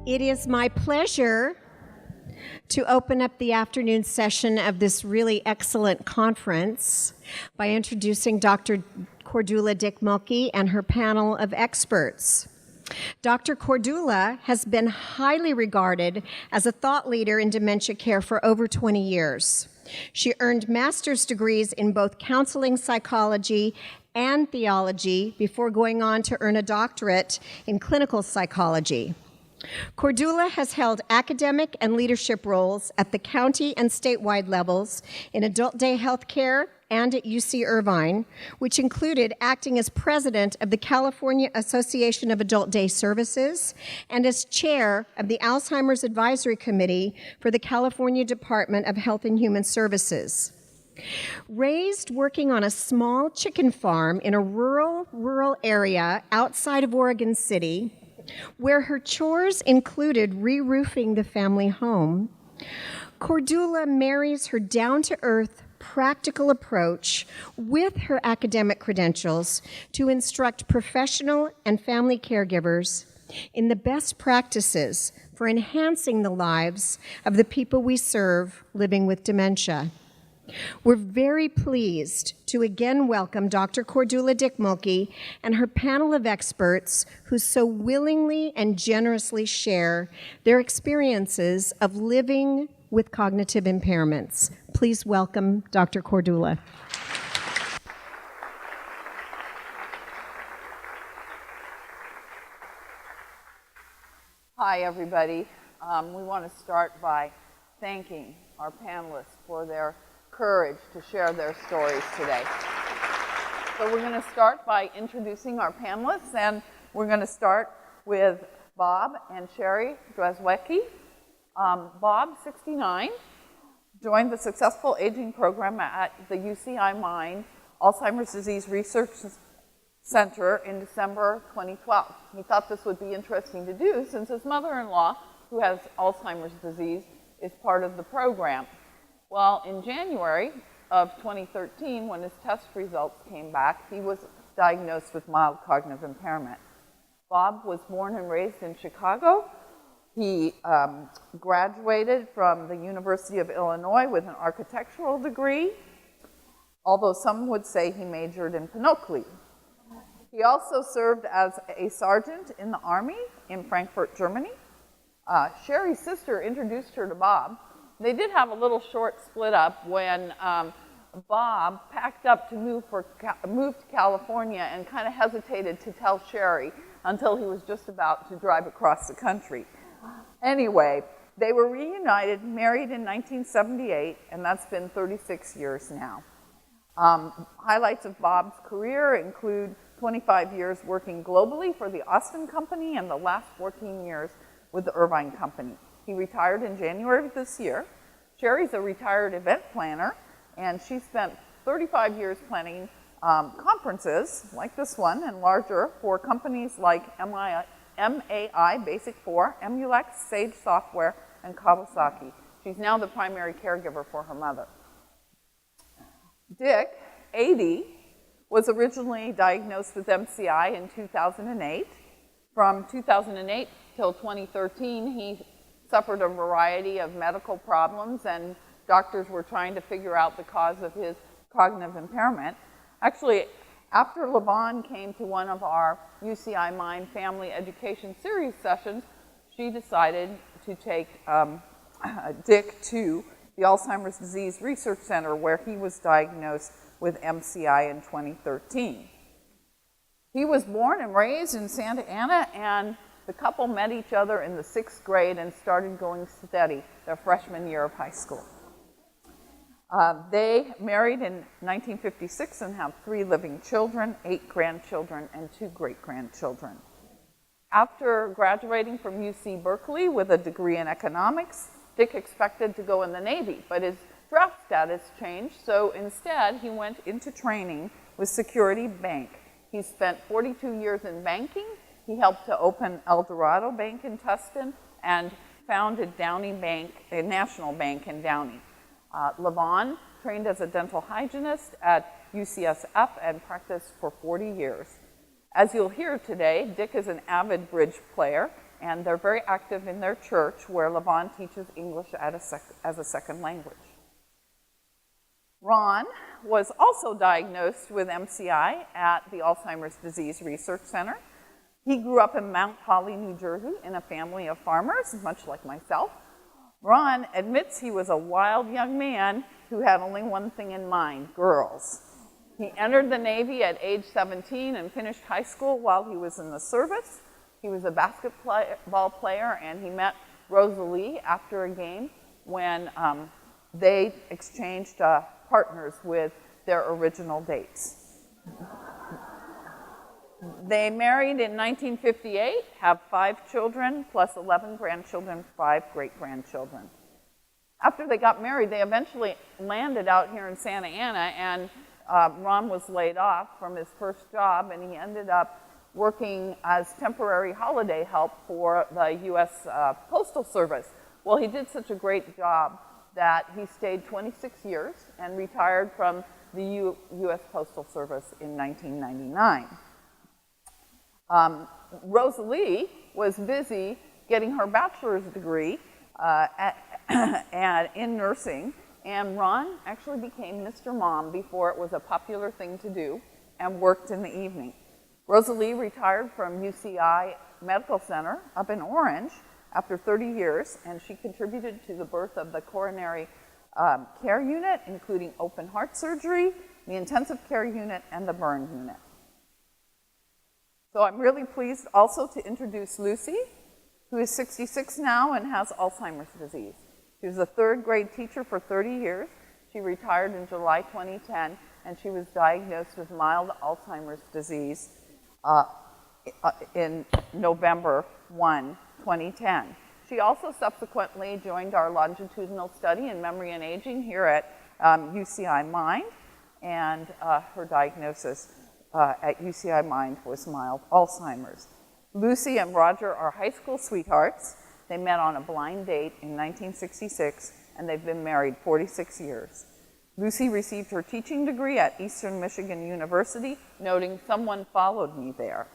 It is my pleasure to open up the afternoon session of this really excellent conference by introducing Dr. Cordula Dick-Muehlke and her panel of experts. Dr. Cordula has been highly regarded as a thought leader in dementia care for over 20 years. She earned master's degrees in both counseling psychology and theology before going on to earn a doctorate in clinical psychology. Cordula has held academic and leadership roles at the county and statewide levels in adult day health care and at UC Irvine, which included acting as president of the California Association of Adult Day Services and as chair of the Alzheimer's Advisory Committee for the California Department of Health and Human Services. Raised working on a small chicken farm in a rural area outside of Oregon City, where her chores included re-roofing the family home, Cordula marries her down-to-earth, practical approach with her academic credentials to instruct professional and family caregivers in the best practices for enhancing the lives of the people we serve living with dementia. We're very pleased to again welcome Dr. Cordula Dick-Muehlke and her panel of experts who so willingly and generously share their experiences of living with cognitive impairments. Please welcome Dr. Cordula. Hi, everybody. We want to start by thanking our panelists for their courage to share their stories today. So we're going to start by introducing our panelists, and we're going to start with Bob and Sherry Dreswecki. Bob, 69, joined the Successful Aging Program at the UCI MIND Alzheimer's Disease Research Center in December 2012. He thought this would be interesting to do since his mother-in-law, who has Alzheimer's disease, is part of the program. Well, in January of 2013, when his test results came back, he was diagnosed with mild cognitive impairment. Bob was born and raised in Chicago. He graduated from the University of Illinois with an architectural degree, although some would say he majored in Panoply. He also served as a sergeant in the Army in Frankfurt, Germany. Sherry's sister introduced her to Bob. They did have a little short split up when Bob packed up to move to California and kind of hesitated to tell Sherry until he was just about to drive across the country. Anyway, they were reunited, married in 1978, and that's been 36 years now. Highlights of Bob's career include 25 years working globally for the Austin Company and the last 14 years with the Irvine Company. He retired in January of this year. Sherry's a retired event planner, and she spent 35 years planning conferences like this one and larger for companies like MAI, Basic 4, Emulex, Sage Software, and Kawasaki. She's now the primary caregiver for her mother. Dick, 80, was originally diagnosed with MCI in 2008. From 2008 till 2013, he suffered a variety of medical problems, and doctors were trying to figure out the cause of his cognitive impairment. Actually, after Levon came to one of our UCI MIND Family Education Series sessions, she decided to take Dick to the Alzheimer's Disease Research Center, where he was diagnosed with MCI in 2013. He was born and raised in Santa Ana, and the couple met each other in the 6th grade and started going steady their freshman year of high school. They married in 1956 and have 3 living children, 8 grandchildren, and 2 great-grandchildren. After graduating from UC Berkeley with a degree in economics, Dick expected to go in the Navy, but his draft status changed, so instead he went into training with Security Bank. He spent 42 years in banking. He helped to open El Dorado Bank in Tustin and founded Downey Bank, a national bank in Downey. Levon trained as a dental hygienist at UCSF and practiced for 40 years. As you'll hear today, Dick is an avid bridge player and they're very active in their church where Levon teaches English as a second language. Ron was also diagnosed with MCI at the Alzheimer's Disease Research Center. He grew up in Mount Holly, New Jersey, in a family of farmers, much like myself. Ron admits he was a wild young man who had only one thing in mind: girls. He entered the Navy at age 17 and finished high school while he was in the service. He was a basketball player, and he met Rosalie after a game when they exchanged partners with their original dates. They married in 1958, have 5 children, plus 11 grandchildren, 5 great-grandchildren. After they got married, they eventually landed out here in Santa Ana, and Ron was laid off from his first job, and he ended up working as temporary holiday help for the U.S. Postal Service. Well, he did such a great job that he stayed 26 years and retired from the U.S. Postal Service in 1999. Rosalie was busy getting her bachelor's degree in nursing, and Ron actually became Mr. Mom before it was a popular thing to do and worked in the evening. Rosalie retired from UCI Medical Center up in Orange after 30 years, and she contributed to the birth of the coronary care unit, including open heart surgery, the intensive care unit, and the burn unit. So I'm really pleased also to introduce Lucy, who is 66 now and has Alzheimer's disease. She was a 3rd grade teacher for 30 years. She retired in July 2010, and she was diagnosed with mild Alzheimer's disease in November 1, 2010. She also subsequently joined our longitudinal study in memory and aging here at UCI MIND, and her diagnosis at UCI MIND was mild Alzheimer's. Lucy and Roger are high school sweethearts. They met on a blind date in 1966, and they've been married 46 years. Lucy received her teaching degree at Eastern Michigan University, noting someone followed me there.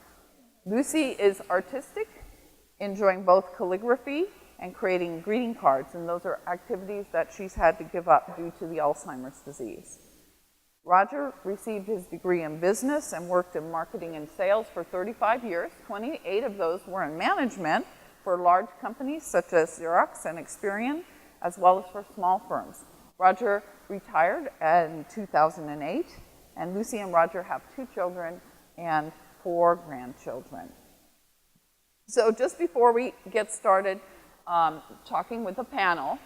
Lucy is artistic, enjoying both calligraphy and creating greeting cards, and those are activities that she's had to give up due to the Alzheimer's disease. Roger received his degree in business and worked in marketing and sales for 35 years. 28 of those were in management for large companies such as Xerox and Experian, as well as for small firms. Roger retired in 2008, and Lucy and Roger have 2 children and 4 grandchildren. So just before we get started talking with the panel,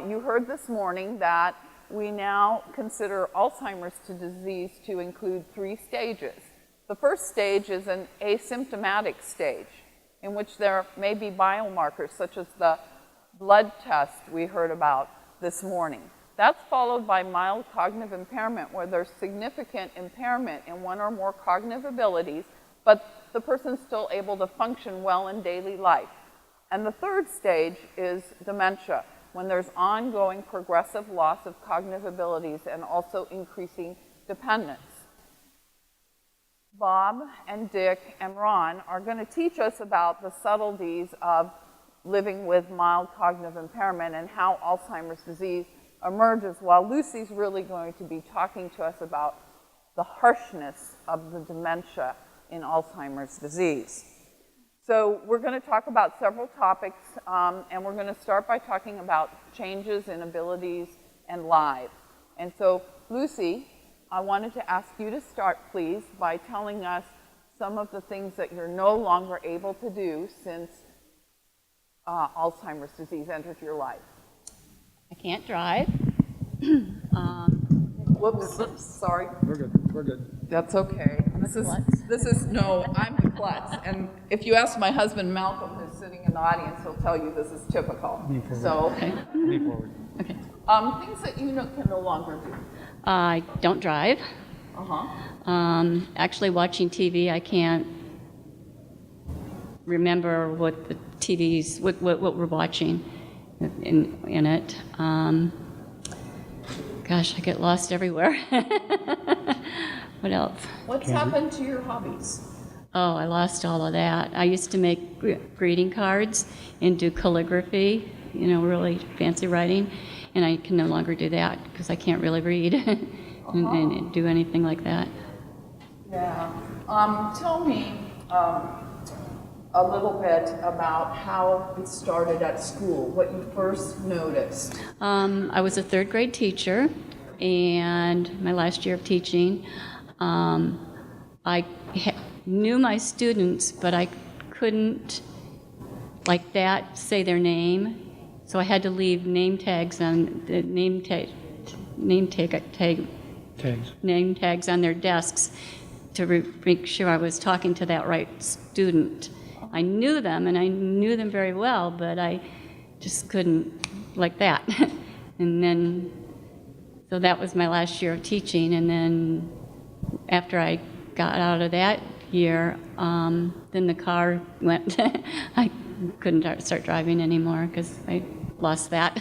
you heard this morning that we now consider Alzheimer's disease to include 3 stages. The first stage is an asymptomatic stage, in which there may be biomarkers such as the blood test we heard about this morning. That's followed by mild cognitive impairment, where there's significant impairment in one or more cognitive abilities, but the person's still able to function well in daily life. And the third stage is dementia, when there's ongoing progressive loss of cognitive abilities and also increasing dependence. Bob and Dick and Ron are going to teach us about the subtleties of living with mild cognitive impairment and how Alzheimer's disease emerges, while Lucy's really going to be talking to us about the harshness of the dementia in Alzheimer's disease. So we're going to talk about several topics, and we're going to start by talking about changes in abilities and lives. And so, Lucy, I wanted to ask you to start, please, by telling us some of the things that you're no longer able to do since Alzheimer's disease entered your life. I can't drive. Whoops, sorry. We're good, we're good. That's okay. No, I'm the klutz. And if you ask my husband, Malcolm, who's sitting in the audience, he'll tell you this is typical. So, Okay. Lean forward. Okay. things that you can no longer do. I don't drive. Uh-huh. Actually, watching TV, I can't remember what the TV's, what we're watching in it. Gosh, I get lost everywhere. What else? What's happened to your hobbies? Oh, I lost all of that. I used to make greeting cards and do calligraphy, really fancy writing, and I can no longer do that because I can't really read and do anything like that. Yeah. Tell me a little bit about how it started at school, what you first noticed. I was a third grade teacher, and my last year of teaching, I knew my students, but I couldn't, like that, say their name. So I had to leave name tags on the name tags on their desks to make sure I was talking to that right student. I knew them, and I knew them very well, but I just couldn't, like that. And then, so that was my last year of teaching, and then after I got out of that year, then the car went. I couldn't start driving anymore because I lost that.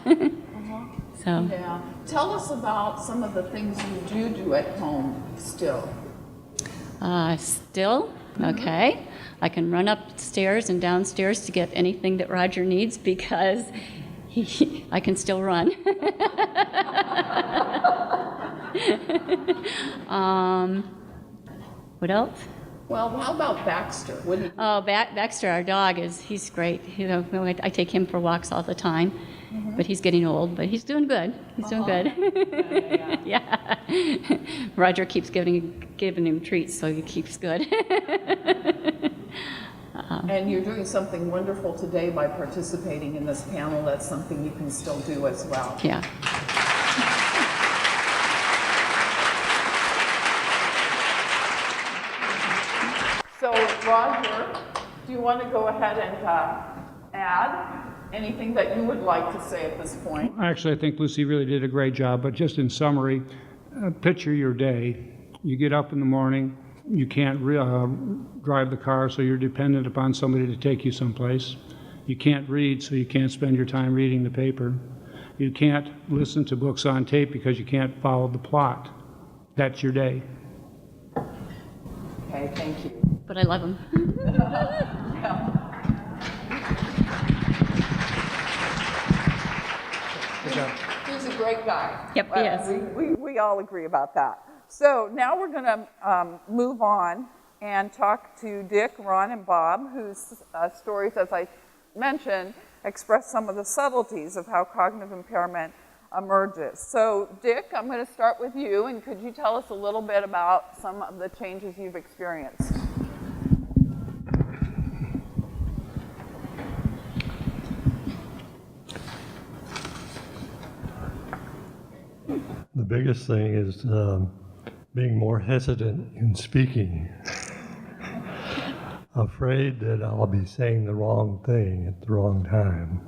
So. Yeah. Tell us about some of the things you do at home still. Still? Okay. I can run upstairs and downstairs to get anything that Roger needs because I can still run. What else? Well, how about Baxter? Baxter, our dog, he's great. I take him for walks all the time, but he's getting old, but he's doing good. He's doing good. Yeah. Roger keeps giving him treats, so he keeps good. And you're doing something wonderful today by participating in this panel. That's something you can still do as well. Yeah. So, Roger, do you want to go ahead and add anything that you would like to say at this point? Actually, I think Lucy really did a great job, but just in summary, picture your day. You get up in the morning, you can't drive the car, so you're dependent upon somebody to take you someplace. You can't read, so you can't spend your time reading the paper. You can't listen to books on tape because you can't follow the plot. That's your day. Okay, thank you. But I love him. He's a great guy. Yep, he is. We all agree about that. So now we're going to move on and talk to Dick, Ron, and Bob, whose stories, as I mentioned, express some of the subtleties of how cognitive impairment emerges. So, Dick, I'm going to start with you, and could you tell us a little bit about some of the changes you've experienced? The biggest thing is being more hesitant in speaking. Afraid that I'll be saying the wrong thing at the wrong time.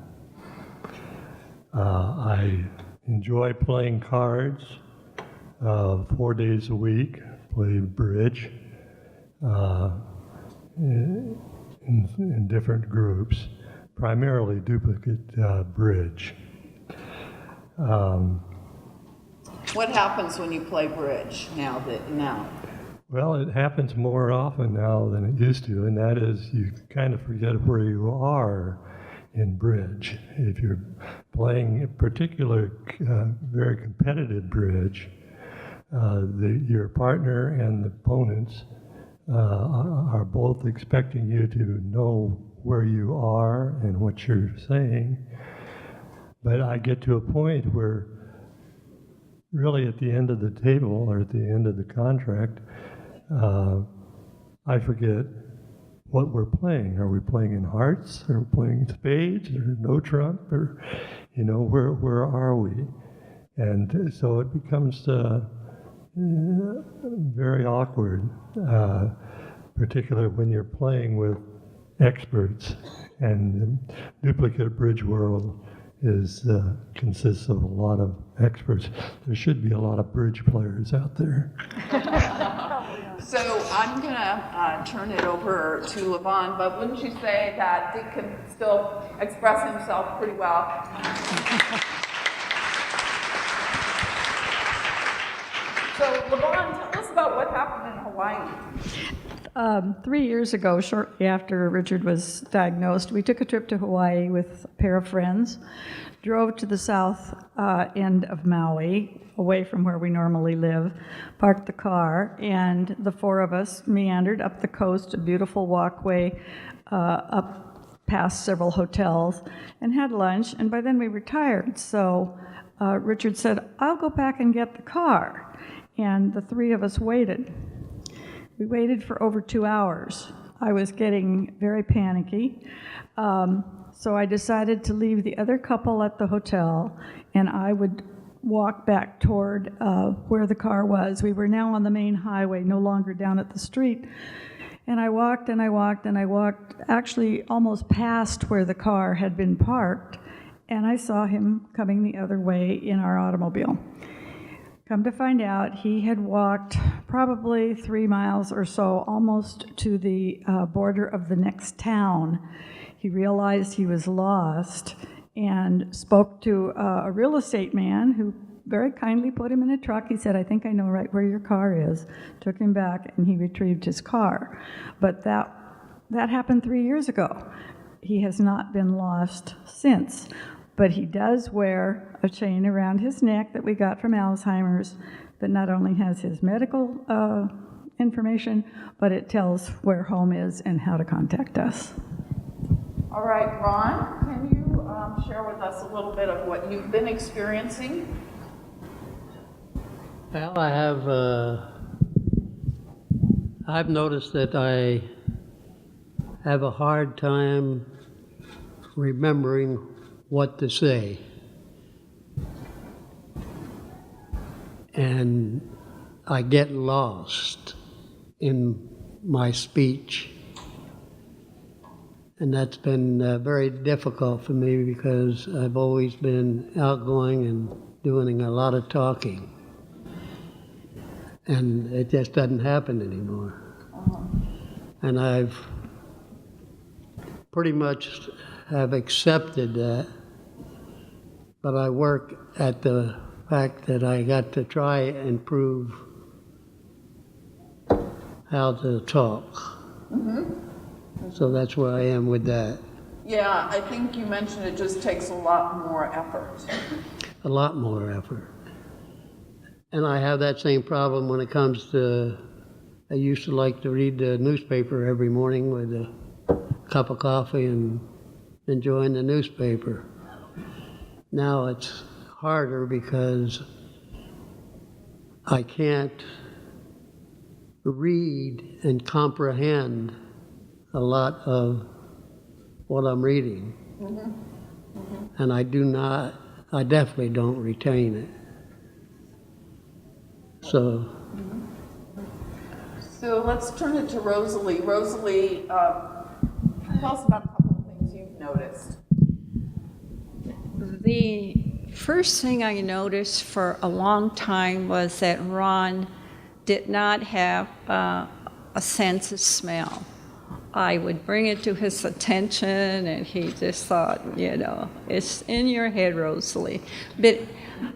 I enjoy playing cards 4 days a week, play bridge in different groups, primarily duplicate bridge. What happens when you play bridge now? Well, it happens more often now than it used to, and that is you kind of forget where you are in bridge. If you're playing a particular very competitive bridge, your partner and the opponents are both expecting you to know where you are and what you're saying. But I get to a point where really at the end of the table or at the end of the contract, I forget what we're playing. Are we playing in hearts? Are we playing in spades? Or no trump? Or, where are we? And so it becomes very awkward, particularly when you're playing with experts. And the duplicate bridge world consists of a lot of experts. There should be a lot of bridge players out there. So I'm going to turn it over to Levon, but wouldn't you say that Dick can still express himself pretty well? So Levon, tell us about what happened in Hawaii. 3 years ago, shortly after Richard was diagnosed, we took a trip to Hawaii with a pair of friends, drove to the south end of Maui, away from where we normally live, parked the car, and the four of us meandered up the coast, a beautiful walkway up past several hotels, and had lunch, and by then we were tired. So Richard said, "I'll go back and get the car." And the three of us waited. We waited for over 2 hours. I was getting very panicky. So I decided to leave the other couple at the hotel, and I would walk back toward where the car was. We were now on the main highway, no longer down at the street. And I walked and I walked and I walked, actually almost past where the car had been parked, and I saw him coming the other way in our automobile. Come to find out, he had walked probably 3 miles or so, almost to the border of the next town. He realized he was lost and spoke to a real estate man who very kindly put him in a truck. He said, "I think I know right where your car is." Took him back, and he retrieved his car. But that happened 3 years ago. He has not been lost since. But he does wear a chain around his neck that we got from Alzheimer's that not only has his medical information, but it tells where home is and how to contact us. All right, Ron, can you share with us a little bit of what you've been experiencing? Well, I've noticed that I have a hard time remembering what to say. And I get lost in my speech. And that's been very difficult for me because I've always been outgoing and doing a lot of talking. And it just doesn't happen anymore. And I've pretty much have accepted that, but I work at the fact that I got to try and prove how to talk. So that's where I am with that. Yeah, I think you mentioned it just takes a lot more effort. A lot more effort. And I have that same problem when it comes to, I used to like to read the newspaper every morning with a cup of coffee and enjoying the newspaper. Now it's harder because I can't read and comprehend a lot of what I'm reading. And I definitely don't retain it. So let's turn it to Rosalie. Rosalie, tell us about a couple of things you've noticed. The first thing I noticed for a long time was that Ron did not have a sense of smell. I would bring it to his attention, and he just thought, it's in your head, Rosalie. But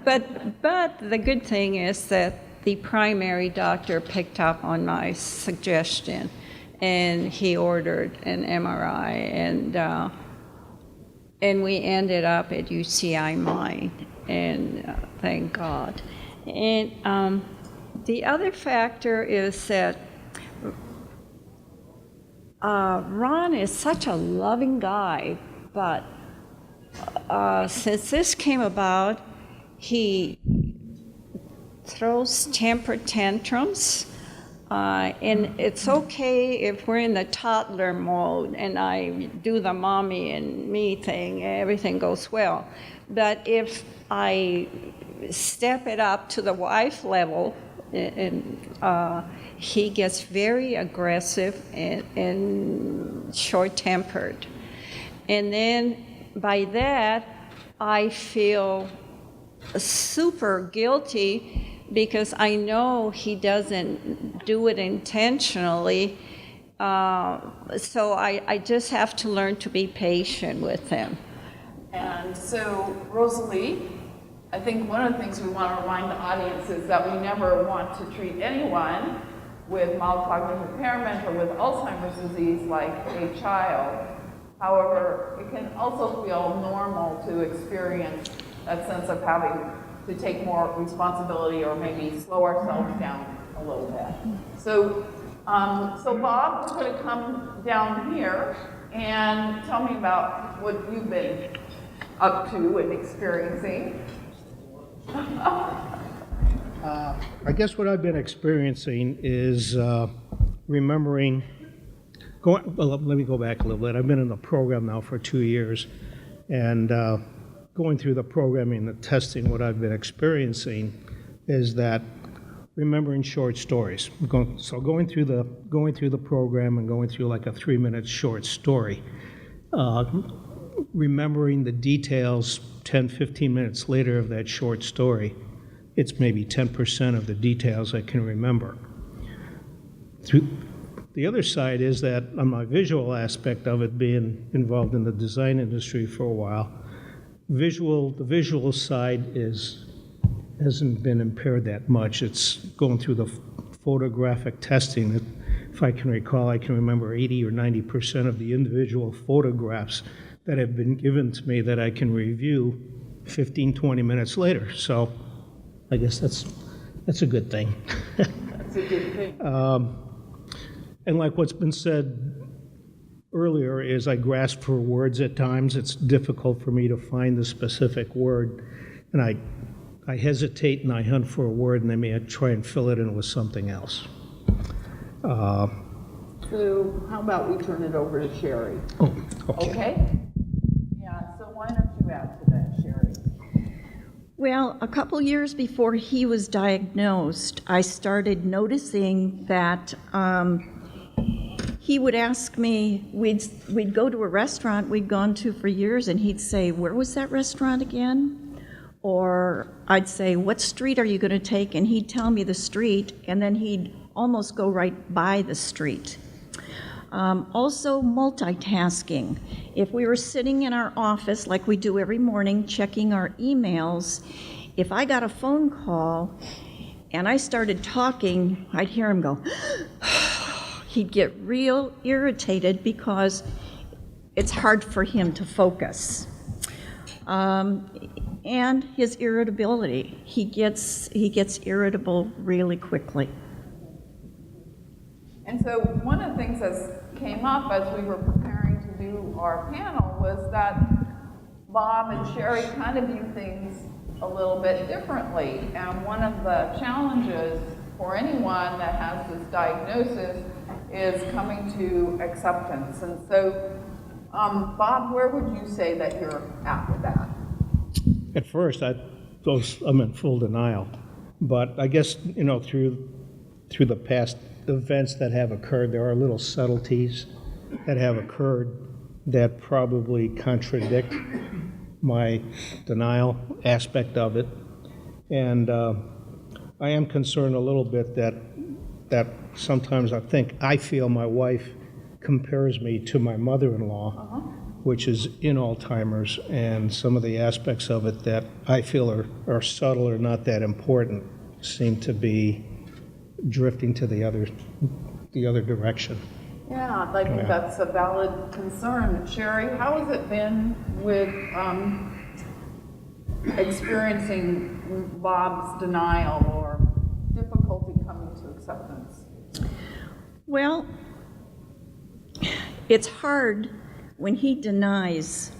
the good thing is that the primary doctor picked up on my suggestion, and he ordered an MRI, and we ended up at UCI MIND, and thank God. And the other factor is that Ron is such a loving guy, but since this came about, he throws temper tantrums, and it's okay if we're in the toddler mode and I do the mommy and me thing, everything goes well. But if I step it up to the wife level, and he gets very aggressive and short-tempered. And then by that, I feel super guilty because I know he doesn't do it intentionally. So I just have to learn to be patient with him. And so, Rosalie, I think one of the things we want to remind the audience is that we never want to treat anyone with mild cognitive impairment or with Alzheimer's disease like a child. However, it can also feel normal to experience that sense of having to take more responsibility or maybe slow ourselves down a little bit. So, Bob, we're going to come down here and tell me about what you've been up to and experiencing. I guess what I've been experiencing is remembering, let me go back a little bit. I've been in the program now for 2 years, and going through the programming, the testing, what I've been experiencing is that remembering short stories. So going through the program and going through like a 3-minute short story, remembering the details 10, 15 minutes later of that short story, it's maybe 10% of the details I can remember. The other side is that on my visual aspect of it, being involved in the design industry for a while, the visual side hasn't been impaired that much. It's going through the photographic testing. If I can recall, I can remember 80 or 90% of the individual photographs that have been given to me that I can review 15, 20 minutes later. So I guess that's a good thing. That's a good thing. And like what's been said earlier is I grasp for words at times. It's difficult for me to find the specific word, and I hesitate and I hunt for a word, and I may try and fill it in with something else. So how about we turn it over to Sherry? Oh, okay. Yeah, so why don't you add to that, Sherry? Well, a couple years before he was diagnosed, I started noticing that he would ask me, we'd go to a restaurant we'd gone to for years, and he'd say, "Where was that restaurant again?" Or I'd say, "What street are you going to take?" And he'd tell me the street, and then he'd almost go right by the street. Also multitasking. If we were sitting in our office like we do every morning checking our emails, if I got a phone call and I started talking, I'd hear him go, he'd get real irritated because it's hard for him to focus. And his irritability. He gets irritable really quickly. And so one of the things that came up as we were preparing to do our panel was that Bob and Sherry kind of view things a little bit differently. And one of the challenges for anyone that has this diagnosis is coming to acceptance. And so, Bob, where would you say that you're at with that? At first, I'm in full denial. But I guess, through the past events that have occurred, there are little subtleties that have occurred that probably contradict my denial aspect of it. And I am concerned a little bit that sometimes I feel my wife compares me to my mother-in-law, which is in Alzheimer's, and some of the aspects of it that I feel are subtle or not that important seem to be drifting to the other direction. Yeah, I think that's a valid concern. Sherry, how has it been with experiencing Bob's denial or difficulty coming to acceptance? Well, it's hard when he denies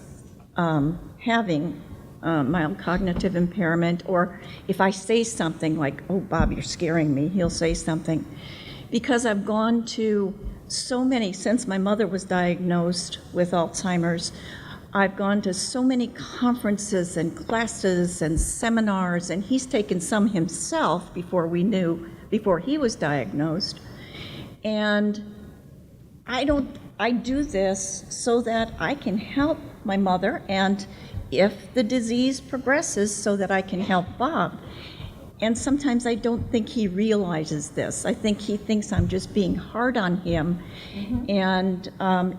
having mild cognitive impairment, or if I say something like, "Oh, Bob, you're scaring me," he'll say something. Because I've gone to so many, since my mother was diagnosed with Alzheimer's, I've gone to so many conferences and classes and seminars, and he's taken some himself before he was diagnosed. And I do this so that I can help my mother, and if the disease progresses, so that I can help Bob. And sometimes I don't think he realizes this. I think he thinks I'm just being hard on him, and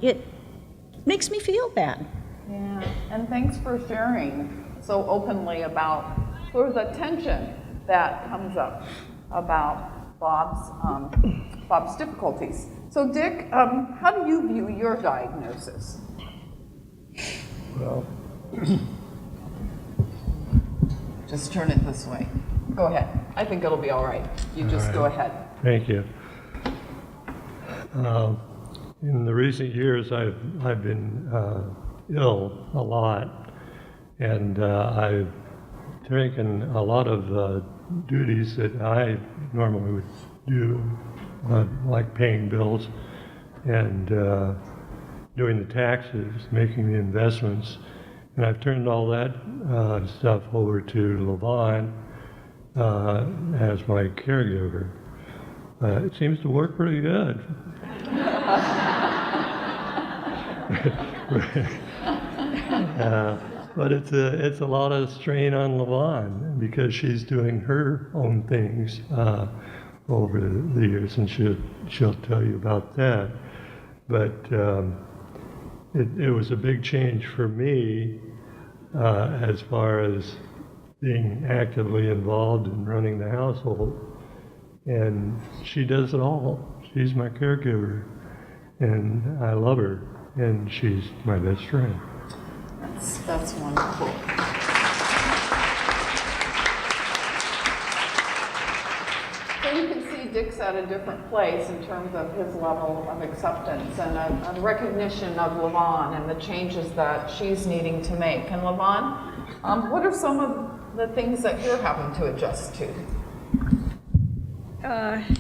it makes me feel bad. Yeah, and thanks for sharing so openly about sort of the tension that comes up about Bob's Bob's difficulties. So Dick, how do you view your diagnosis? Well, Just turn it this way. Go ahead. I think it'll be all right. You just go ahead. thank you. In the recent years, I've been ill a lot, and I've taken a lot of duties that I normally would do, like paying bills and doing the taxes, making the investments, and I've turned all that stuff over to Levon as my caregiver. It seems to work pretty good. But it's a lot of strain on Levon because she's doing her own things over the years, and she'll tell you about that. But it was a big change for me as far as being actively involved in running the household. And she does it all. She's my caregiver, and I love her, and she's my best friend. That's wonderful. So you can see Dick's at a different place in terms of his level of acceptance and a recognition of Levon and the changes that she's needing to make. And Levon, what are some of the things that you're having to adjust to?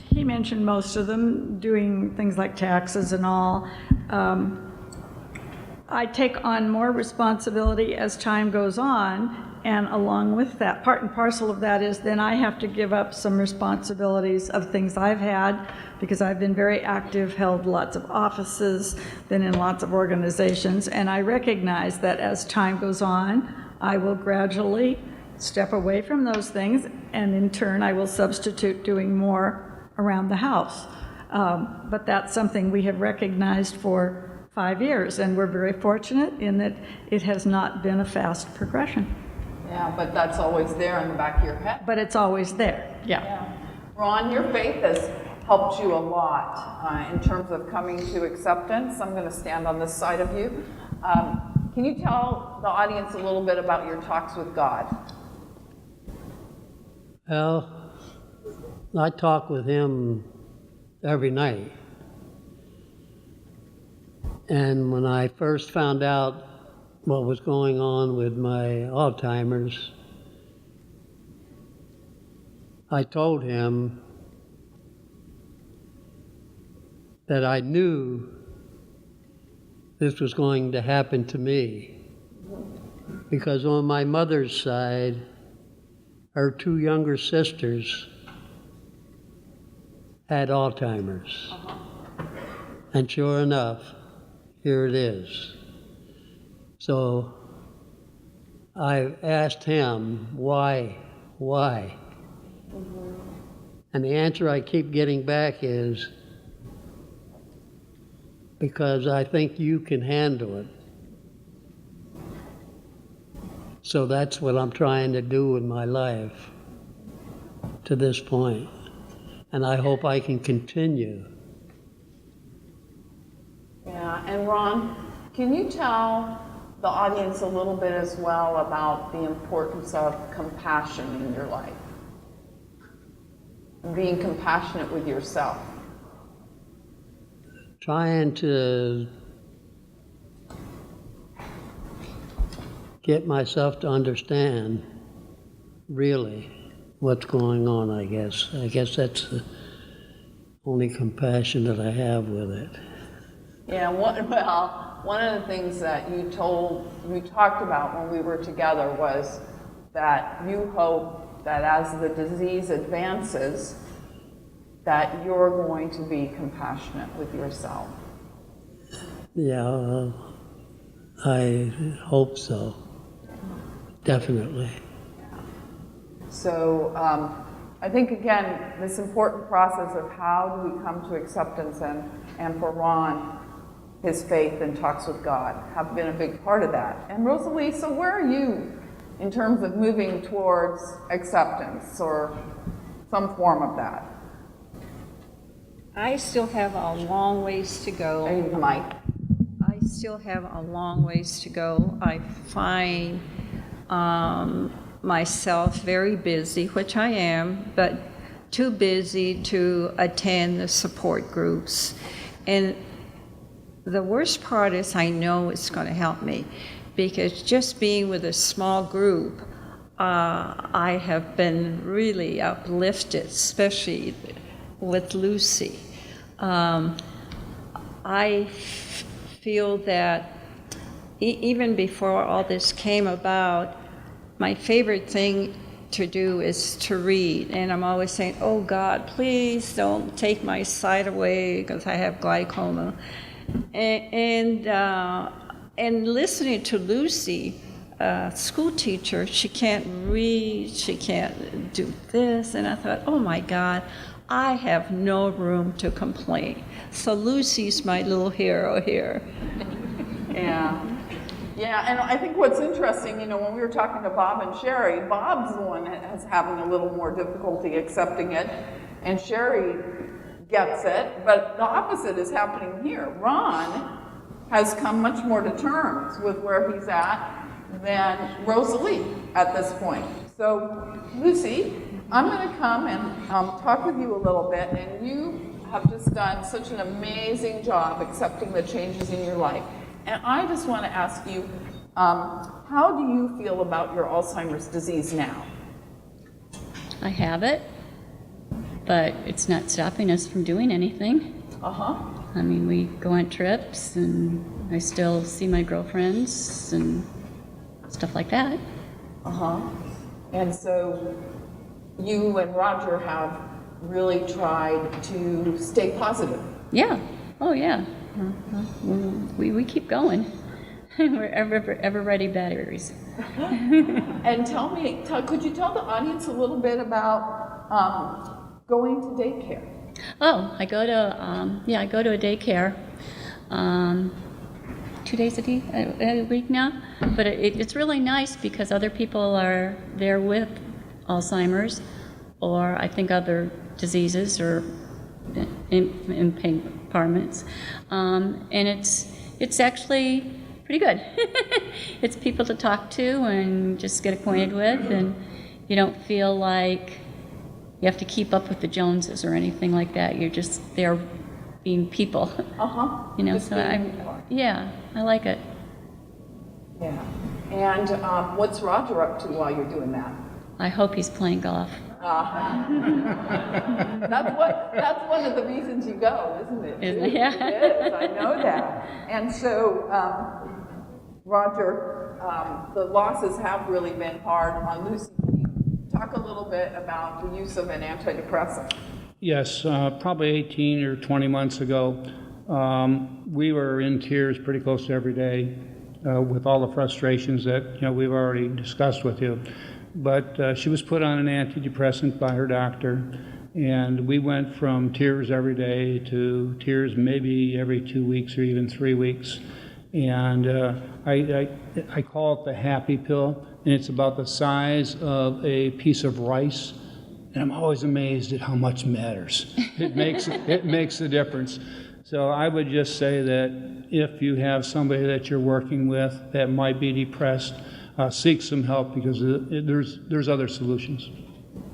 He mentioned most of them, doing things like taxes and all. I take on more responsibility as time goes on, and along with that, part and parcel of that is then I have to give up some responsibilities of things I've had, because I've been very active, held lots of offices, been in lots of organizations, and I recognize that as time goes on, I will gradually step away from those things, and in turn I will substitute doing more around the house. But that's something we have recognized for 5 years, and we're very fortunate in that it has not been a fast progression. Yeah, but that's always there in the back of your head. But it's always there, yeah. Ron, your faith has helped you a lot in terms of coming to acceptance. I'm going to stand on this side of you. Can you tell the audience a little bit about your talks with God? Well, I talk with him every night. And when I first found out what was going on with my Alzheimer's, I told him that I knew this was going to happen to me, because on my mother's side, her 2 younger sisters had Alzheimer's. And sure enough, here it is. So I asked him, why? And the answer I keep getting back is, because I think you can handle it. So that's what I'm trying to do with my life to this point. And I hope I can continue. Yeah, and Ron, can you tell the audience a little bit as well about the importance of compassion in your life? Being compassionate with yourself. Trying to get myself to understand really what's going on, I guess. I guess that's the only compassion that I have with it. Yeah, one of the things that you talked about when we were together was that you hope that as the disease advances, that you're going to be compassionate with yourself. Yeah, I hope so. Definitely. So I think, again, this important process of how do we come to acceptance, and for Ron, his faith and talks with God have been a big part of that. And Rosalie, so where are you in terms of moving towards acceptance or some form of that? I still have a long ways to go. Hey, Mike. I still have a long ways to go. I find myself very busy, which I am, but too busy to attend the support groups. And the worst part is I know it's going to help me, because just being with a small group, I have been really uplifted, especially with Lucy. I feel that even before all this came about, my favorite thing to do is to read, and I'm always saying, oh God, please don't take my sight away because I have glaucoma. And listening to Lucy, school teacher, she can't read, she can't do this, and I thought, oh my God, I have no room to complain. So Lucy's my little hero here. Yeah. Yeah, and I think what's interesting, you know, when we were talking to Bob and Sherry, Bob's the one that's having a little more difficulty accepting it, and Sherry gets it, but the opposite is happening here. Ron has come much more to terms with where he's at than Rosalie at this point. So, Lucy, I'm going to come and talk with you a little bit, and you have just done such an amazing job accepting the changes in your life. And I just want to ask you, how do you feel about your Alzheimer's disease now? I have it, but it's not stopping us from doing anything. Uh-huh. I mean, we go on trips, and I still see my girlfriends and stuff like that. Uh-huh. And so you and Roger have really tried to stay positive. Yeah. Oh, yeah. We keep going. We're ever ready batteries. And could you tell the audience a little bit about going to daycare? Oh, I go to a daycare 2 days a week now. But it's really nice because other people are there with Alzheimer's, or I think other diseases or impairments, and it's actually pretty good. It's people to talk to and just get acquainted with, and you don't feel like you have to keep up with the Joneses or anything like that. You're just there being people. Uh-huh. You know, Just so being I like it. Yeah. And what's Roger up to while you're doing that? I hope he's playing golf. That's one of the reasons you go, isn't it? Isn't it? Yeah. It is, I know that. And so, Roger, the losses have really been hard on Lucy. Can you talk a little bit about the use of an antidepressant? Yes, probably 18 or 20 months ago, we were in tears pretty close to every day with all the frustrations that we've already discussed with you. But she was put on an antidepressant by her doctor, and we went from tears every day to tears maybe every 2 weeks or even 3 weeks. And I call it the happy pill, and it's about the size of a piece of rice. And I'm always amazed at how much matters. It makes a difference. So I would just say that if you have somebody that you're working with that might be depressed, seek some help, because there's other solutions.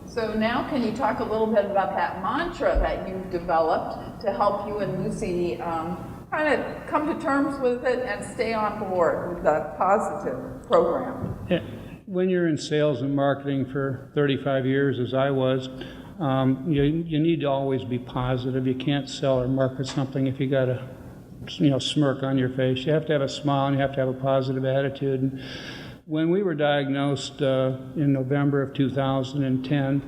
So now can you talk a little bit about that mantra that you've developed to help you and Lucy kind of come to terms with it and stay on board with the positive program? Yeah. When you're in sales and marketing for 35 years, as I was, you need to always be positive. You can't sell or market something if you got a smirk on your face. You have to have a smile, and you have to have a positive attitude. And when we were diagnosed in November of 2010,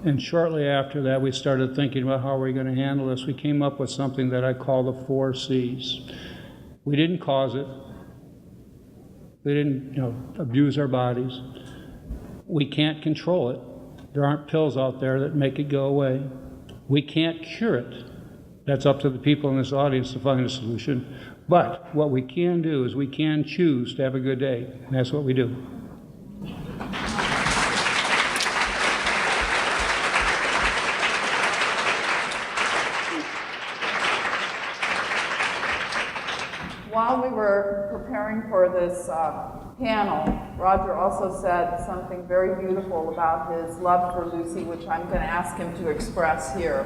and shortly after that we started thinking about how we're going to handle this, we came up with something that I call the 4 C's. We didn't cause it. We didn't abuse our bodies. We can't control it. There aren't pills out there that make it go away. We can't cure it. That's up to the people in this audience to find a solution. But what we can do is we can choose to have a good day, and that's what we do. preparing for this panel, Roger also said something very beautiful about his love for Lucy, which I'm going to ask him to express here.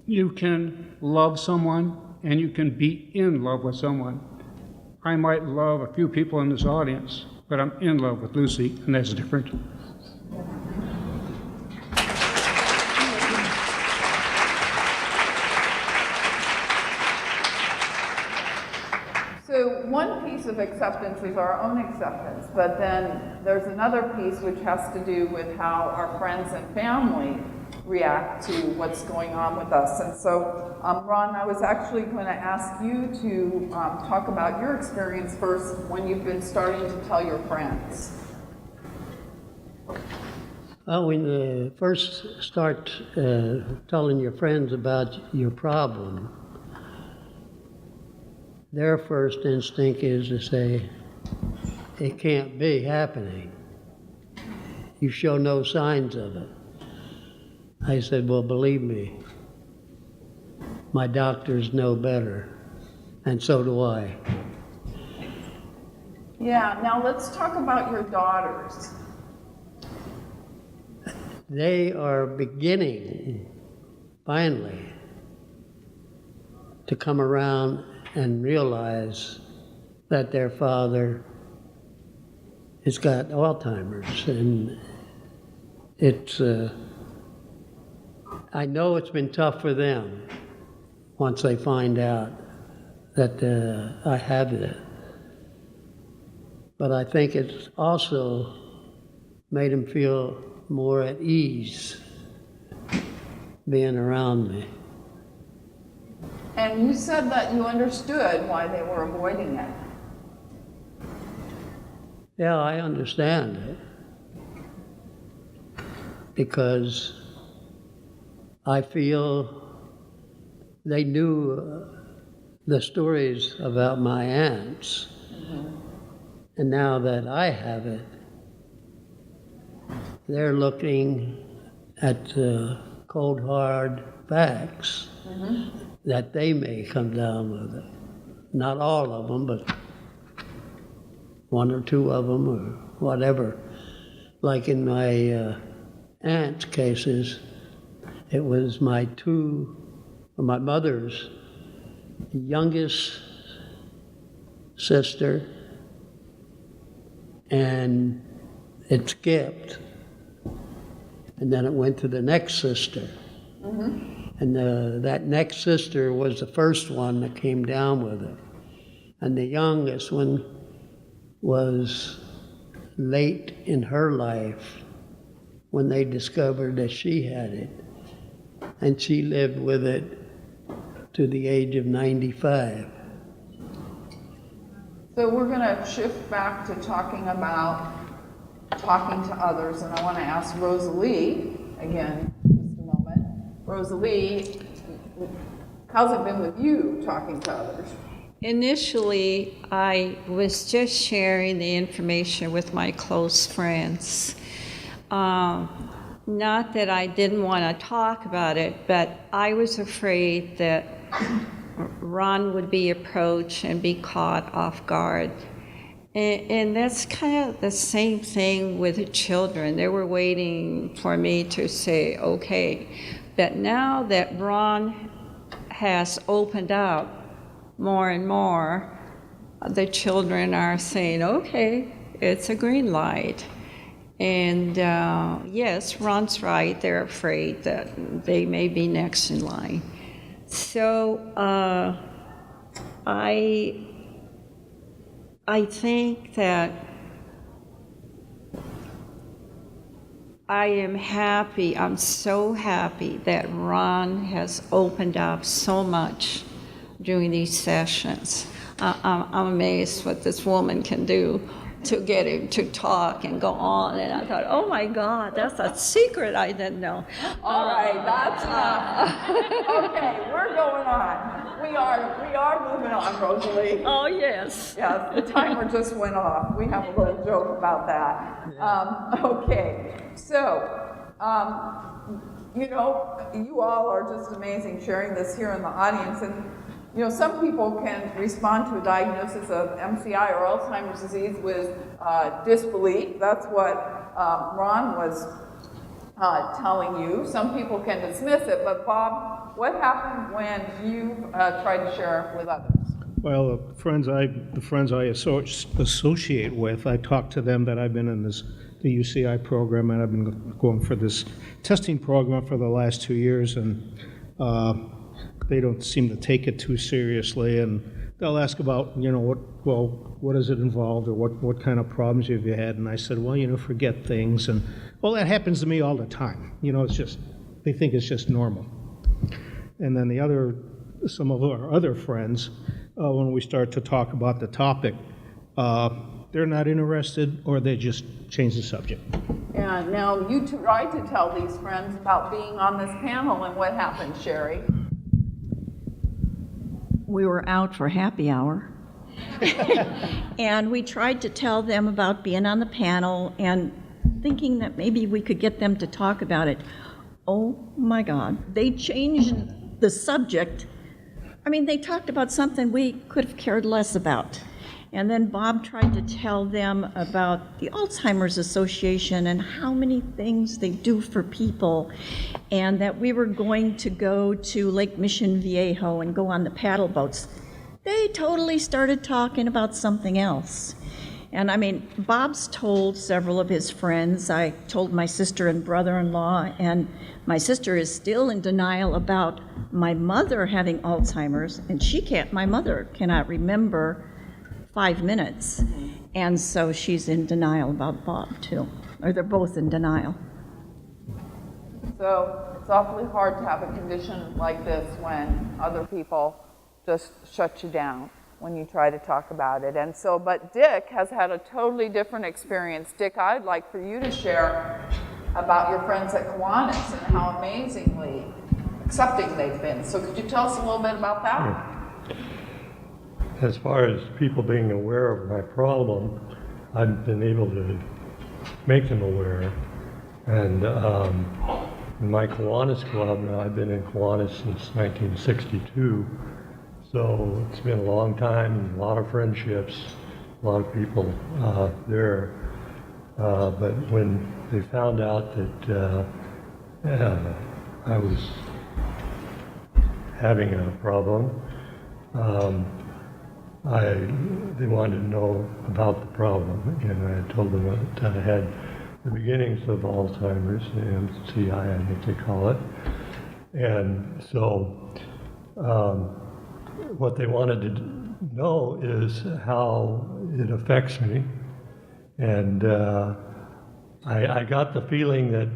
You can love someone and you can be in love with someone. I might love a few people in this audience, but I'm in love with Lucy, and that's different. So one piece of acceptance is our own acceptance, but then there's another piece which has to do with how our friends and family react to what's going on with us. And so, Ron, I was actually going to ask you to talk about your experience first when you've been starting to tell your friends. Well, when you first start telling your friends about your problem, their first instinct is to say, it can't be happening. You show no signs of it. I said, well, believe me, my doctors know better, and so do I. Yeah, now let's talk about your daughters. They are beginning, finally, to come around and realize that their father has got Alzheimer's, and it's I know it's been tough for them once they find out that I have it, but I think it's also made them feel more at ease being around me. And you said that you understood why they were avoiding it. Yeah, I understand it. Because I feel they knew the stories about my aunts. Mm-hmm. And now that I have it, they're looking at the cold, hard facts. Mm-hmm. That they may come down with it. Not all of them, but one or two of them or whatever. Like in my aunt's cases, it was my mother's youngest sister, and it skipped. And then it went to the next sister. Mm-hmm. And that next sister was the first one that came down with it. And the youngest one was late in her life when they discovered that she had it. And she lived with it to the age of 95. So we're going to shift back to talking about talking to others. And I want to ask Rosalie again. Rosalie, how's it been with you talking to others? Initially, I was just sharing the information with my close friends. Not that I didn't want to talk about it, but I was afraid that Ron would be approached and be caught off guard. And that's kind of the same thing with the children. They were waiting for me to say, okay. But now that Ron has opened up more and more, the children are saying, okay, it's a green light. And yes, Ron's right, they're afraid that they may be next in line. So I think that I am happy, I'm so happy that Ron has opened up so much during these sessions. I'm amazed what this woman can do to get him to talk and go on. And I thought, oh my God, that's a secret I didn't know. All right, that's enough. Okay, we're going on. We are moving on, Rosalie. Oh, yes. Yes, the timer just went off. We have a little joke about that. Okay, so, you know, you all are just amazing sharing this here in the audience. And You know, some people can respond to a diagnosis of MCI or Alzheimer's disease with disbelief. That's what Ron was telling you. Some people can dismiss it, but Bob, what happened when you tried to share with others? Well, the friends I associate with, I talk to them that I've been in the UCI program, and I've been going for this testing program for the last 2 years, and they don't seem to take it too seriously, and they'll ask about, you know, what does it involve, or what kind of problems have you had? And I said, well, you know, forget things, and well, that happens to me all the time. You know, it's just, they think it's just normal. And then some of our other friends, when we start to talk about the topic, they're not interested, or they just change the subject. Yeah, now you tried to tell these friends about being on this panel, and what happened, Sherry? We were out for happy hour. And we tried to tell them about being on the panel and thinking that maybe we could get them to talk about it. Oh my God, they changed the subject. I mean, they talked about something we could have cared less about. And then Bob tried to tell them about the Alzheimer's Association and how many things they do for people, and that we were going to go to Lake Mission Viejo and go on the paddle boats. They totally started talking about something else. And I mean, Bob's told several of his friends. I told my sister and brother-in-law, and my sister is still in denial about my mother having Alzheimer's, and my mother cannot remember 5 minutes. And so she's in denial about Bob too, or they're both in denial. So it's awfully hard to have a condition like this when other people just shut you down when you try to talk about it. And so, but Dick has had a totally different experience. Dick, I'd like for you to share about your friends at Kiwanis and how amazingly accepting they've been. So could you tell us a little bit about that? As far as people being aware of my problem, I've been able to make them aware. And in my Kiwanis Club, now I've been in Kiwanis since 1962, so it's been a long time, a lot of friendships, a lot of people there. But when they found out that I was having a problem, they wanted to know about the problem, and I told them that I had the beginnings of Alzheimer's, MCI, I think they call it. And so what they wanted to know is how it affects me. And I got the feeling that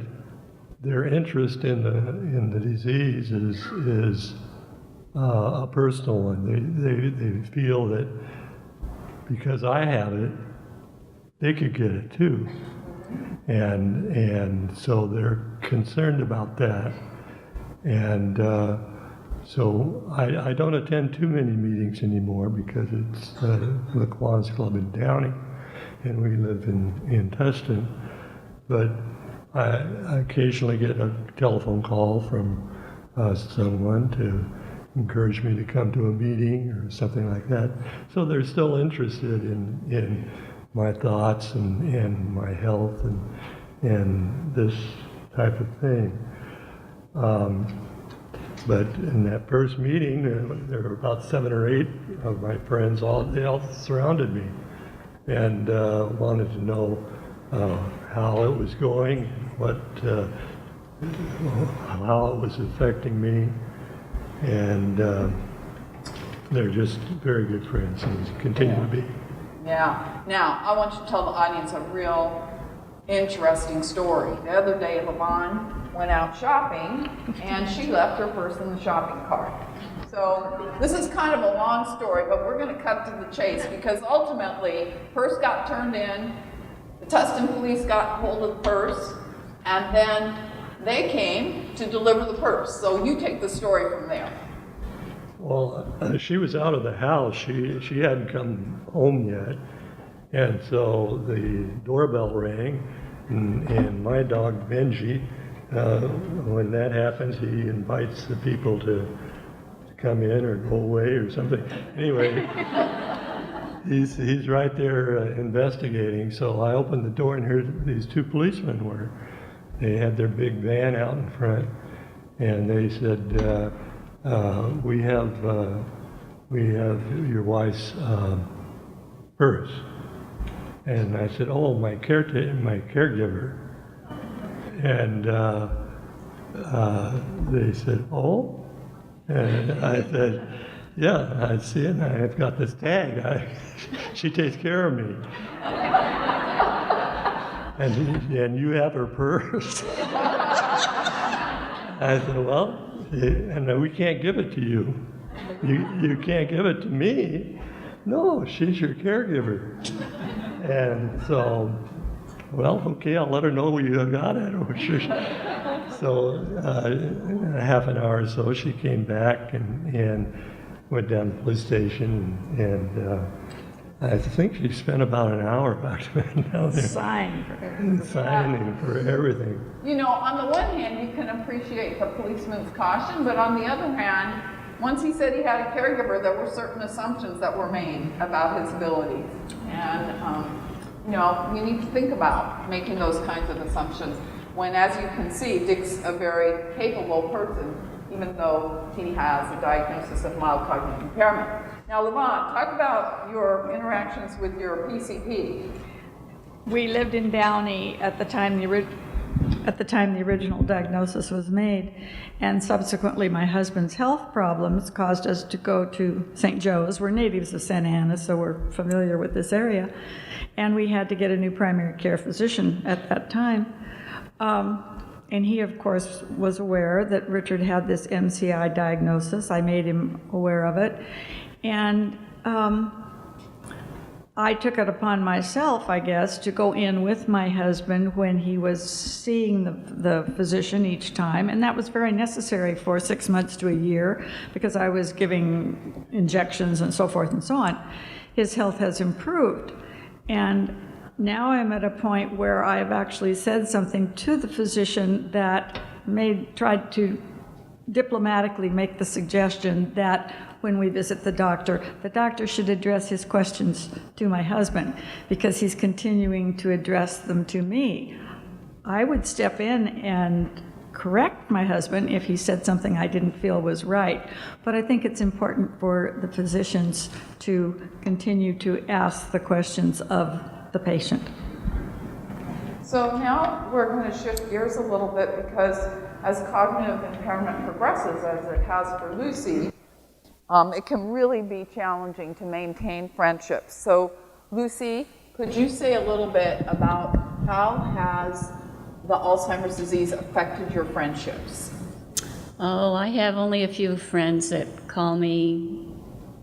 their interest in the disease is a personal one. They feel that because I have it, they could get it too. And so they're concerned about that. And so I don't attend too many meetings anymore because it's the Kiwanis Club in Downey, and we live in Tustin. But I occasionally get a telephone call from someone to encourage me to come to a meeting or something like that. So they're still interested in my thoughts and my health and this type of thing. But in that first meeting, there were about 7 or 8 of my friends. They all surrounded me and wanted to know how it was going, how it was affecting me, and they're just very good friends and continue to be. Yeah. Now, I want you to tell the audience a real interesting story. The other day, Yvonne went out shopping, and she left her purse in the shopping cart. So this is kind of a long story, but we're going to cut to the chase because ultimately, purse got turned in, the Tustin police got hold of the purse, and then they came to deliver the purse. So you take the story from there. Well, she was out of the house. She hadn't come home yet. And so the doorbell rang, and my dog Benji, when that happens, he invites the people to come in or go away or something. Anyway, he's right there investigating. So I opened the door, and here these two policemen were. They had their big van out in front, and they said, we have your wife's purse. And I said, oh, my caregiver. And they said, oh? And I said, yeah, I see it, and I've got this tag. She takes care of me. And you have her purse? I said, well, and we can't give it to you. You can't give it to me. No, she's your caregiver. And so, well, okay, I'll let her know you got it. So in a half an hour or so, she came back and went down to the police station, and I think she spent about an hour back down there. Signing for everything. Signing for everything. You know, on the one hand, you can appreciate the policeman's caution, but on the other hand, once he said he had a caregiver, there were certain assumptions that were made about his abilities. And, you know, you need to think about making those kinds of assumptions when, as you can see, Dick's a very capable person, even though he has a diagnosis of mild cognitive impairment. Now, Levant, talk about your interactions with your PCP. We lived in Downey at the time the original diagnosis was made, and subsequently my husband's health problems caused us to go to St. Joe's. We're natives of Santa Ana, so we're familiar with this area, and we had to get a new primary care physician at that time. And he, of course, was aware that Richard had this MCI diagnosis. I made him aware of it. And I took it upon myself, I guess, to go in with my husband when he was seeing the physician each time. And that was very necessary for 6 months to a year because I was giving injections and so forth and so on. His health has improved. And now I'm at a point where I've actually said something to the physician that tried to diplomatically make the suggestion that when we visit the doctor should address his questions to my husband because he's continuing to address them to me. I would step in and correct my husband if he said something I didn't feel was right, but I think it's important for the physicians to continue to ask the questions of the patient. So now we're going to shift gears a little bit because as cognitive impairment progresses, as it has for Lucy, it can really be challenging to maintain friendships. So Lucy, could you say a little bit about how has the Alzheimer's disease affected your friendships? Oh, I have only a few friends that call me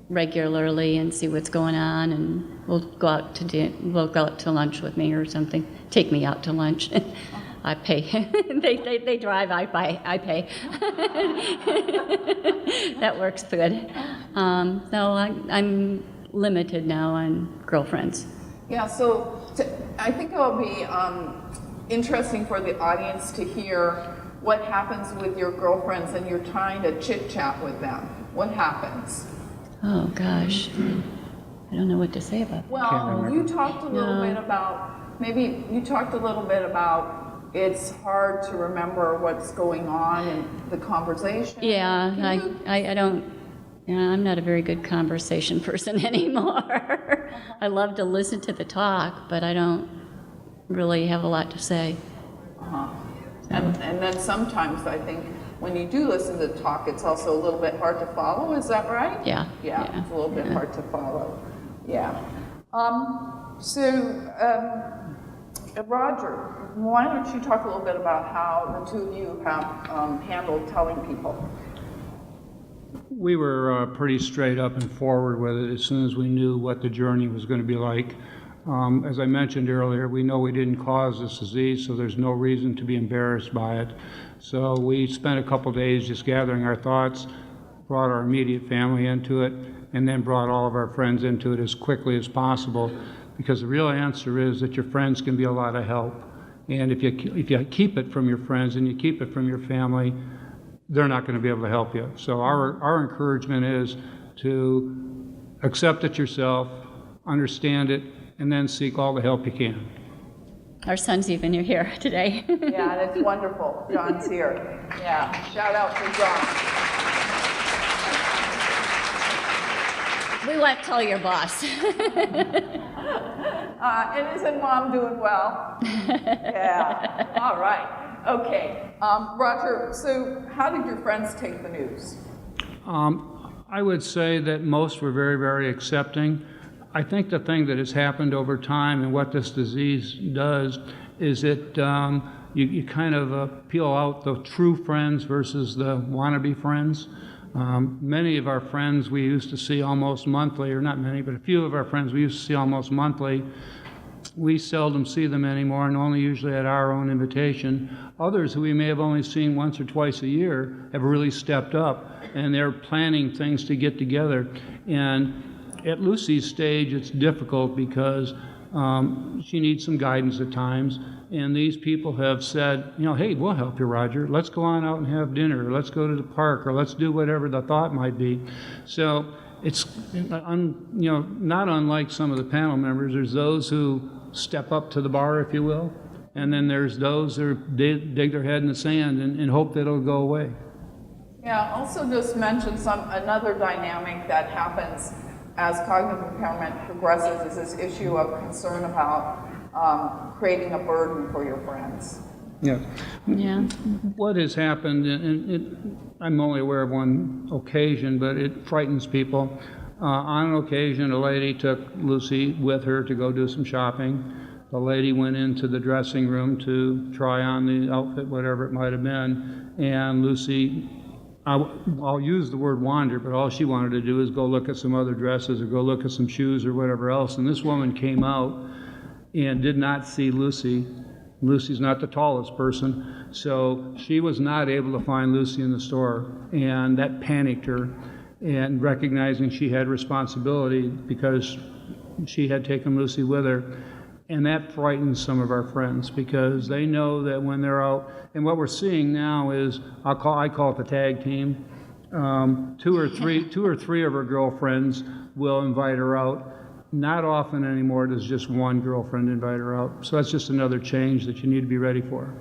regularly and see what's going on, and will go out to lunch with me or something. Take me out to lunch. I pay. they drive. I pay. That works good. No, I'm limited now on girlfriends. Yeah. So I think it'll be interesting for the audience to hear what happens with your girlfriends and you're trying to chit chat with them. What happens? Oh gosh, I don't know what to say about that. Well, you talked a little bit about, maybe you talked a little bit about it's hard to remember what's going on in the conversation. Yeah, I don't, I'm not a very good conversation person anymore. I love to listen to the talk, but I don't really have a lot to say. And then sometimes I think when you do listen to the talk, it's also a little bit hard to follow. Is that right? Yeah. Yeah, it's a little bit hard to follow. Yeah. Roger, why don't you talk a little bit about how the two of you have handled telling people? We were pretty straight up and forward with it as soon as we knew what the journey was going to be like. As I mentioned earlier, we know we didn't cause this disease, so there's no reason to be embarrassed by it. So we spent a couple days just gathering our thoughts, brought our immediate family into it, and then brought all of our friends into it as quickly as possible, because the real answer is that your friends can be a lot of help. And if you keep it from your friends and you keep it from your family, they're not going to be able to help you. So our encouragement is to accept it yourself, understand it, and then seek all the help you can. Our son's even here today. Yeah, and it's wonderful. John's here. Yeah, shout out to John. We won't tell your boss. And isn't Mom doing well? Yeah. All right. Okay. Roger, so how did your friends take the news? I would say that most were very, very accepting. I think the thing that has happened over time and what this disease does is it you kind of peel out the true friends versus the wannabe friends. Many of our friends we used to see almost monthly, or not many, but a few of our friends we used to see almost monthly. We seldom see them anymore, and only usually at our own invitation. Others who we may have only seen once or twice a year have really stepped up, and they're planning things to get together. And at Lucy's stage, it's difficult because she needs some guidance at times. And these people have said, hey, we'll help you, Roger. Let's go on out and have dinner, or let's go to the park, or let's do whatever the thought might be. So it's, not unlike some of the panel members. There's those who step up to the bar, if you will, and then there's those who dig their head in the sand and hope that it'll go away. Yeah, also just mention another dynamic that happens as cognitive impairment progresses is this issue of concern about creating a burden for your friends. Yeah. Yeah. What has happened, and I'm only aware of one occasion, but it frightens people. On an occasion, a lady took Lucy with her to go do some shopping. The lady went into the dressing room to try on the outfit, whatever it might have been, and Lucy, I'll use the word wander, but all she wanted to do is go look at some other dresses or go look at some shoes or whatever else. And this woman came out and did not see Lucy. Lucy's not the tallest person, so she was not able to find Lucy in the store, and that panicked her. And recognizing she had responsibility because she had taken Lucy with her, and that frightens some of our friends because they know that when they're out, and what we're seeing now is I call it the tag team. Two or three of her girlfriends will invite her out. Not often anymore does just one girlfriend invite her out. So that's just another change that you need to be ready for.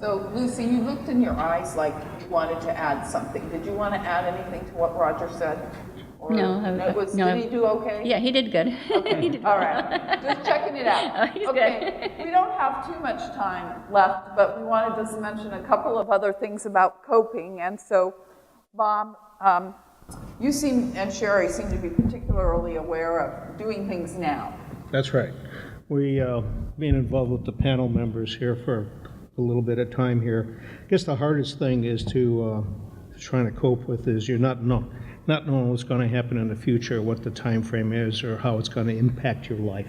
So Lucy, you looked in your eyes like you wanted to add something. Did you want to add anything to what Roger said? Or No. Did he do okay? Yeah, he did good. Okay. He did All right. Just checking it out. Oh, he's okay. We don't have too much time left, but we wanted to just mention a couple of other things about coping. And so, Bob, you and Sherry seem to be particularly aware of doing things now. That's right. We, being involved with the panel members here for a little bit of time here, I guess the hardest thing is to trying to cope with is you're not knowing what's going to happen in the future, what the time frame is, or how it's going to impact your life.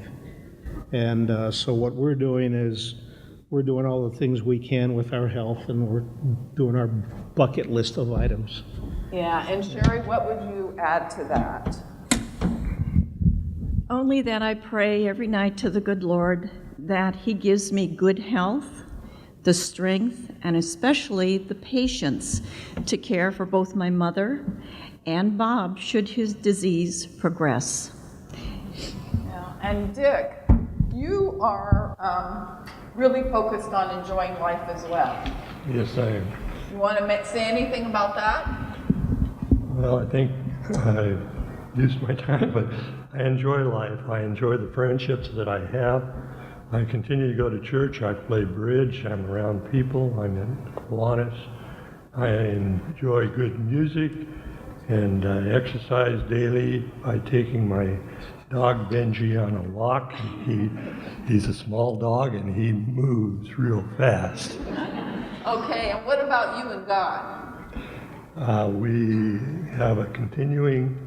And so what we're doing is we're doing all the things we can with our health, and we're doing our bucket list of items. Yeah, and Sherry, what would you add to that? Only that I pray every night to the good Lord that He gives me good health, the strength, and especially the patience to care for both my mother and Bob should his disease progress. Yeah. And Dick, you are really focused on enjoying life as well. Yes, I am. You want to say anything about that? Well, I think I've used my time, but I enjoy life. I enjoy the friendships that I have. I continue to go to church. I play bridge. I'm around people. I'm in Kiwanis. I enjoy good music, and I exercise daily by taking my dog Benji on a walk. He's a small dog, and he moves real fast. Okay, and what about you and God? We have a continuing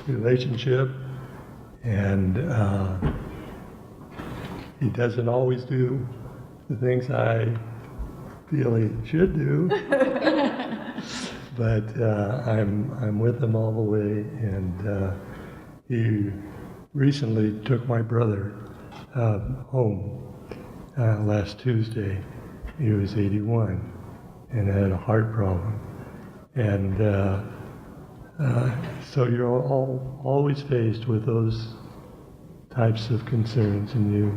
relationship, and he doesn't always do the things I feel he should do, but I'm with him all the way. And he recently took my brother home last Tuesday. He was 81 and had a heart problem. And so you're always faced with those types of concerns, and you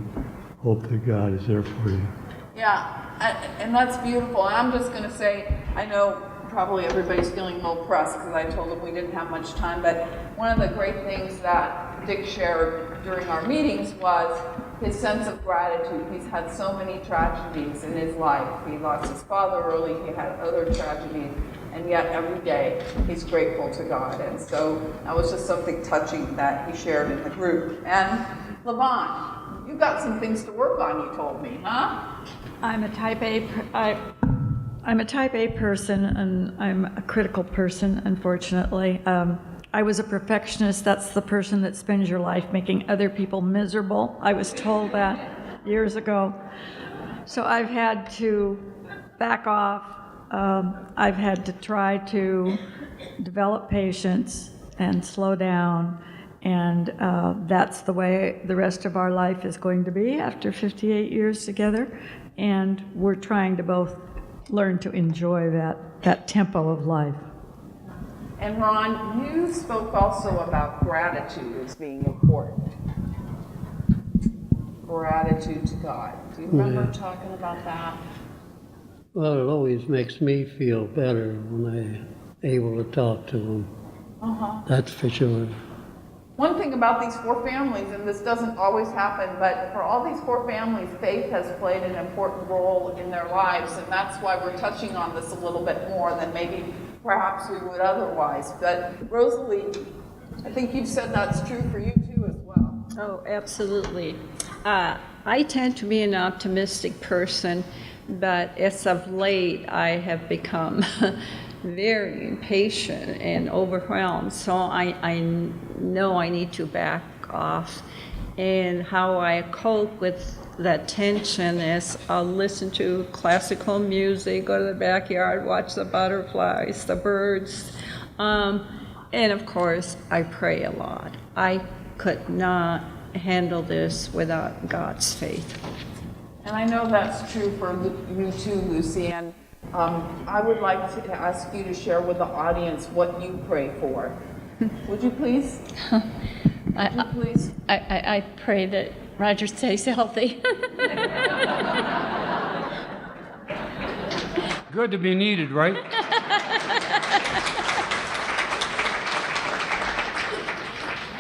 hope that God is there for you. Yeah, and that's beautiful. And I'm just going to say, I know probably everybody's feeling a little pressed because I told them we didn't have much time, but one of the great things that Dick shared during our meetings was his sense of gratitude. He's had so many tragedies in his life. He lost his father early, he had other tragedies, and yet every day he's grateful to God. And so that was just something touching that he shared in the group. And Levon, you've got some things to work on, you told me, huh? I'm a type A person, and I'm a critical person, unfortunately. I was a perfectionist. That's the person that spends your life making other people miserable. I was told that years ago. So I've had to back off. I've had to try to develop patience and slow down. And that's the way the rest of our life is going to be after 58 years together. And we're trying to both learn to enjoy that tempo of life. And Ron, you spoke also about gratitude as being important. Gratitude to God. Do you remember talking about that? Well, it always makes me feel better when I'm able to talk to them. That's for sure. One thing about these four families, and this doesn't always happen, but for all these four families, faith has played an important role in their lives, and that's why we're touching on this a little bit more than maybe perhaps we would otherwise. But Rosalie, I think you've said that's true for you too as well. Oh, absolutely. I tend to be an optimistic person, but as of late, I have become very impatient and overwhelmed. So I know I need to back off. And how I cope with that tension is I'll listen to classical music, go to the backyard, watch the butterflies, the birds. And of course, I pray a lot. I could not handle this without God's faith. And I know that's true for you too, Lucy. And I would like to ask you to share with the audience what you pray for. Would you please? I pray that Roger stays healthy. Good to be needed, right?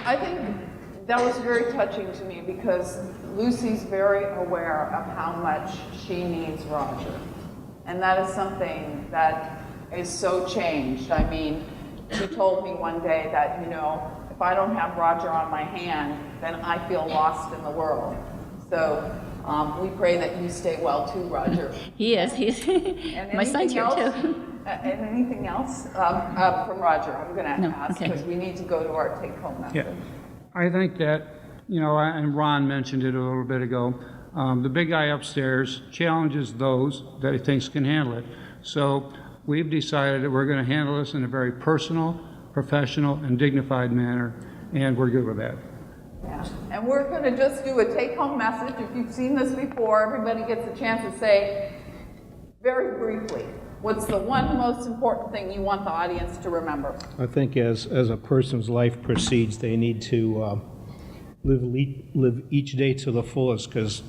I think that was very touching to me because Lucy's very aware of how much she needs Roger. And that is something that is so changed. I mean, she told me one day that, you know, if I don't have Roger on my hand, then I feel lost in the world. So we pray that you stay well too, Roger. He is. He's my son's here too. And anything else from Roger? I'm going to ask okay. because we need to go to our take-home message. Yeah. I think that, you know, and Ron mentioned it a little bit ago, the big guy upstairs challenges those that he thinks can handle it. So we've decided that we're going to handle this in a very personal, professional, and dignified manner, and we're good with that. Yeah. And we're going to just do a take-home message. If you've seen this before, everybody gets a chance to say, very briefly, what's the one most important thing you want the audience to remember? I think as a person's life proceeds, they need to live each day to the fullest, because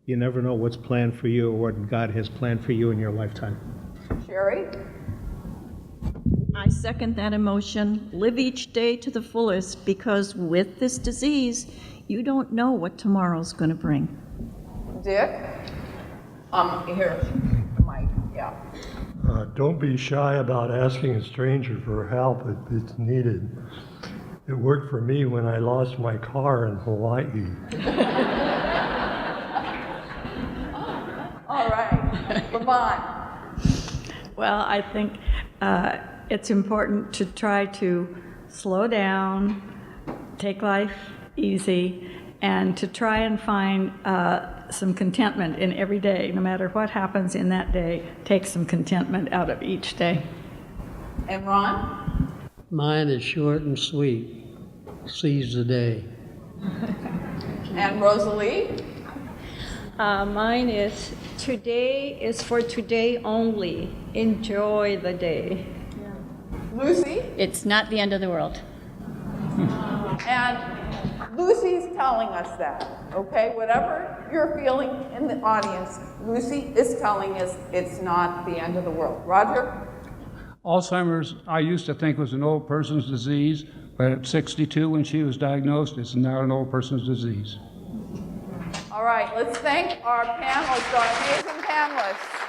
you never know what's planned for you or what God has planned for you in your lifetime. Sherry? I second that emotion. Live each day to the fullest, because with this disease, you don't know what tomorrow's going to bring. Dick? Here, the mic, yeah. Don't be shy about asking a stranger for help if it's needed. It worked for me when I lost my car in Hawaii. All right, Levon. Well, I think it's important to try to slow down, take life easy, and to try and find some contentment in every day. No matter what happens in that day, take some contentment out of each day. And Ron? Mine is short and sweet. Seize the day. And Rosalie? Mine is, today is for today only. Enjoy the day. Lucy? It's not the end of the world. And Lucy's telling us that, okay? Whatever you're feeling in the audience, Lucy is telling us it's not the end of the world. Roger? Alzheimer's, I used to think was an old person's disease, but at 62 when she was diagnosed, it's not an old person's disease. All right, let's thank our panelists, our amazing panelists.